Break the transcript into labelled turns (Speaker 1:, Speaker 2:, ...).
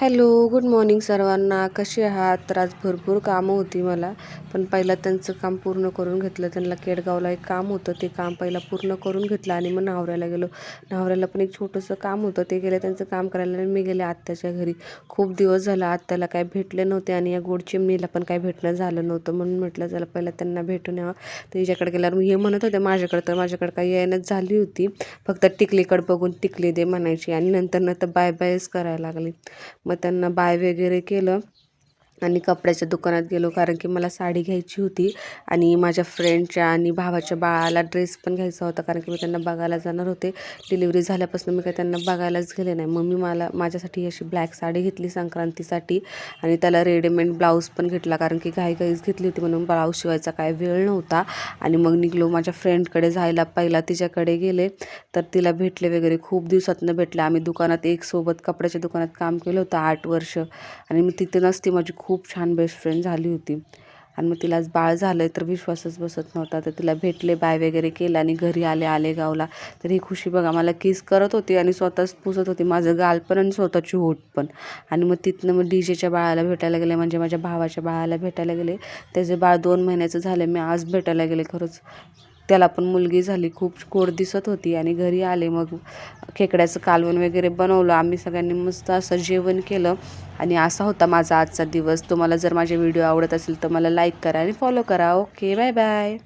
Speaker 1: Hello, good morning सर्वांना. कसे आहात? तर आज भरपूर कामं होती मला, पण पहिला त्यांचं काम पूर्ण करून घेतलं. त्यांना केडगावला एक काम होतं, ते काम पहिला पूर्ण करून घेतलं आणि मग न्हावऱ्याला गेलो. न्हावऱ्याला पण एक छोटंसं काम होतं, ते गेले त्यांचं काम करायला आणि मी गेले आत्याच्या घरी. खूप दिवस झाला आत्याला काय भेटले नव्हते आणि या गोड चिमणीला पण काय भेटणं झालं नव्हतं, म्हणून म्हटलं चला पहिला त्यांना भेटून यावं. तिच्याकडे गेल्यावर हे म्हणत होते माझ्याकडे, तर माझ्याकडे काही येणंच झाली होती. फक्त टिकलीकडे बघून टिकली दे म्हणायची आणि नंतर बाय बायच करायला लागली. मग त्यांना बाय वगैरे केलं आणि कपड्याच्या दुकानात गेलो, कारण की मला साडी घ्यायची होती आणि माझ्या फ्रेंडच्या आणि भावाच्या बाळाला ड्रेस पण घ्यायचा होता, कारण की मी त्यांना बघायला जाणार होते. डिलिव्हरी झाल्यापासून मी काही त्यांना बघायलाच गेले नाही. मग मी माझ्यासाठी अशी ब्लॅक साडी घेतली संक्रांतीसाठी आणि त्याला रेडीमेड ब्लाऊज पण घेतला, कारण की घाईघाईच घेतली होती म्हणून ब्लाऊज शिवायचा काय वेळ नव्हता. आणि मग निघलो माझ्या फ्रेंडकडे जायला. पहिला तिच्याकडे गेले, तर तिला भेटले वगैरे, खूप दिवसातनं भेटले. आम्ही दुकानात एक सोबत कपड्याच्या दुकानात काम केलं होतं 8 वर्ष आणि मग तिथूनच ती माझी खूप छान बेस्ट फ्रेंड झाली होती. आणि मग तिला आज बाळ झालं आहे, तर विश्वासच बसत नव्हता. तर तिला भेटले, बाय वगैरे केलं आणि घरी आलेगावला. तर ही खुशी बघा, मला किस करत होती आणि स्वतःच पुसत होती माझं गाल पण आणि स्वतःची होठ पण. आणि मग तिथनं मग डीजेच्या बाळाला भेटायला गेले, म्हणजे माझ्या भावाच्या बाळाला भेटायला गेले. त्याचे बाळ 2 महिन्याचं झालं. मी आज भेटायला गेले. खरंच त्याला पण मुलगी झाली, खूप गोड दिसत होती. आणि घरी आले, मग खेकड्याचं कालवण वगैरे बनवलं आम्ही सगळ्यांनी, मस्त असं जेवण केलं. आणि असा होता माझा आजचा दिवस. तुम्हाला जर माझे व्हिडिओ आवडत असेल तर मला लाईक करा आणि फॉलो करा. Okay, bye bye.